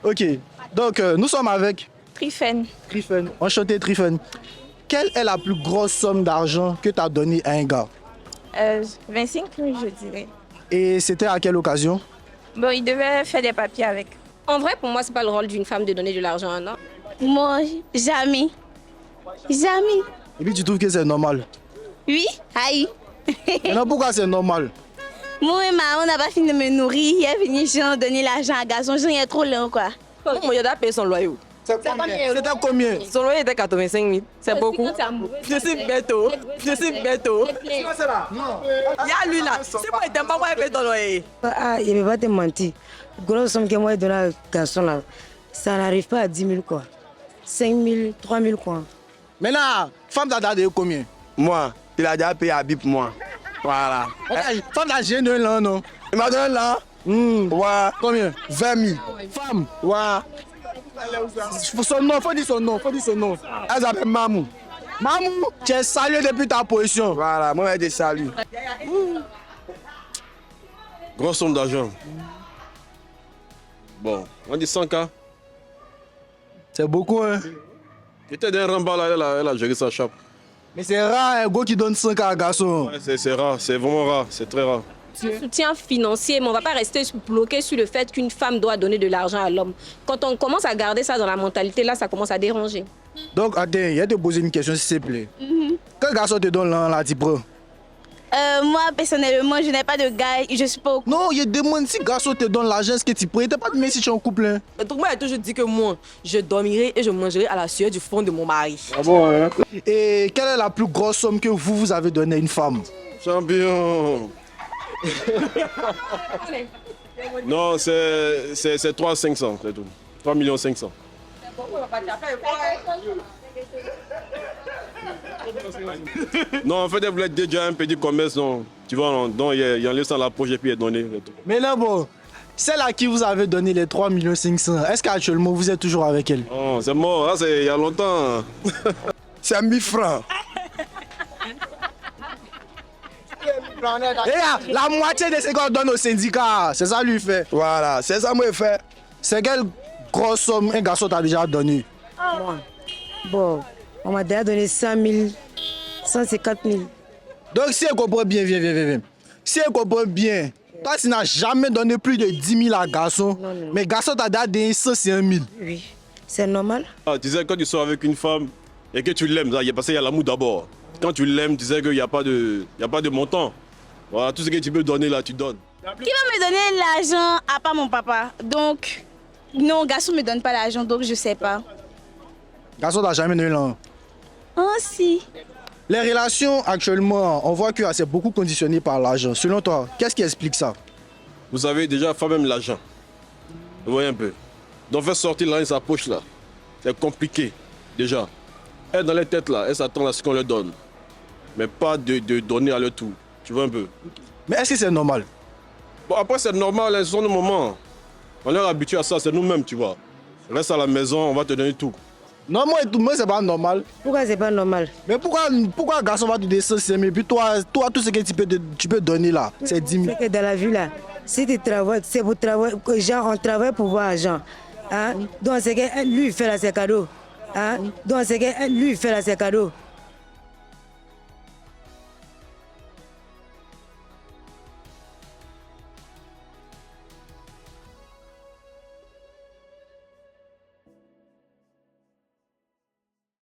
Ok, donc nous sommes avec Trifen. Trifen. Enchanté Trifen. Quelle est la plus grosse somme d'argent que tu as donnée à un gars? 25 000, je dirais. Et c'était à quelle occasion? Bon, il devait faire des papiers avec. En vrai, pour moi, c'est pas le rôle d'une femme de donner de l'argent à un homme. Moi, jamais. Jamais. Et puis tu trouves que c'est normal? Oui, aïe. Maintenant, pourquoi c'est normal? Moi et maman, on n'a pas fini de me nourrir. Il est venu Jean donner l'argent à garçon. Jean est trop lent, quoi. Moi, il a payé son loyer. C'était combien? Son loyer était 85 000. C'est beaucoup. Je suis bientôt. Je suis bientôt. Il y a lui là. C'est moi, il t'aime pas, moi, il paye ton loyer. Ah, il ne va pas te mentir. Grosse somme que moi, je donne à garçon là, ça n'arrive pas à 10 000 quoi. 5 000, 3 000 quoi. Maintenant, femme t'as donné combien? Moi, il a déjà payé à bip moi. Voilà. Femme t'as gêné un lan, non? Il m'a donné là. Ouais. Combien? 20 000. Femme. Ouais. Son nom, faut dire son nom, faut dire son nom. Elle s'appelle Mamou. Mamou, tu es salué depuis ta position. Voilà, moi, je te salue. Grosse somme d'argent. Bon, on dit 100K. C'est beaucoup, hein? J'étais dans un rembarre là, elle a géré sa chape. Mais c'est rare un gars qui donne 5 à un garçon. Ouais, c'est rare, c'est vraiment rare, c'est très rare. Un soutien financier, mais on ne va pas rester bloqué sur le fait qu'une femme doit donner de l'argent à l'homme. Quand on commence à garder ça dans la mentalité, là, ça commence à déranger. Donc, attends, il y a te poser une question, s'il te plaît. Quel garçon te donne là, tu prends? Moi, personnellement, je n'ai pas de gars. Je suis pas au Non, il demande si garçon te donne l'argent, ce que tu prends. Il t'a pas demandé si tu es en couple. Hein? Donc moi, j'ai toujours dit que moi, je dormirai et je mangerai à la sueur du fond de mon mari. Ah bon, hein? Et quelle est la plus grosse somme que vous avez donnée à une femme? Champion. Non, c'est 3 500, c'est tout. 3 500 000. Non, en fait, elle voulait déjà un petit commerce, non. Tu vois, non, donc il enlève ça à la poche et puis il est donné. Mais là, bon, celle à qui vous avez donné les 3 500 000, est-ce qu'actuellement vous êtes toujours avec elle? Non, c'est mort, là, c'est il y a longtemps. C'est 1000 francs. Et là, la moitié de ce qu'on donne au syndicat, c'est ça lui fait. Voilà, c'est ça moi fait. C'est quelle grosse somme un garçon t'a déjà donné? Moi. Bon, on m'a déjà donné 100 000, 150 000. Donc si elle comprend bien, viens. Si elle comprend bien, toi tu n'as jamais donné plus de 10 000 à garçon, Non. mais garçon t'a déjà donné 101 000. Oui, c'est normal. Ah, tu sais, quand tu sors avec une femme et que tu l'aimes, parce qu'il y a l'amour d'abord. Quand tu l'aimes, tu sais qu'il n'y a pas de montant. Voilà, tout ce que tu peux donner là, tu donnes. Qui va me donner l'argent à part mon papa? Donc, non, garçon ne me donne pas l'argent, donc je sais pas. Garçon t'a jamais donné l'argent. Oh, si. Les relations actuellement, on voit que c'est beaucoup conditionné par l'argent. Selon toi, qu'est-ce qui explique ça? Vous savez, déjà, la femme aime l'argent. Vous voyez un peu. Donc faire sortir l'argent de sa poche là, c'est compliqué, déjà. Elle, dans les têtes là, elle s'attend à ce qu'on leur donne. Mais pas de donner à leur tour. Tu vois un peu. Mais est-ce que c'est normal? Bon, après, c'est normal, ce sont nos moments. On leur est habitué à ça, c'est nous-mêmes, tu vois. Reste à la maison, on va te donner tout. Non, moi, c'est pas normal. Pourquoi c'est pas normal? Mais pourquoi un garçon va te donner 105 000, puis toi, tout ce que tu peux donner là, c'est 10 000. C'est que dans la vie là, si tu travailles, c'est pour travailler, genre on travaille pour voir l'argent. Hein? Donc c'est que lui il fait là ses cadeaux. Hein? Donc c'est que lui il fait là ses cadeaux.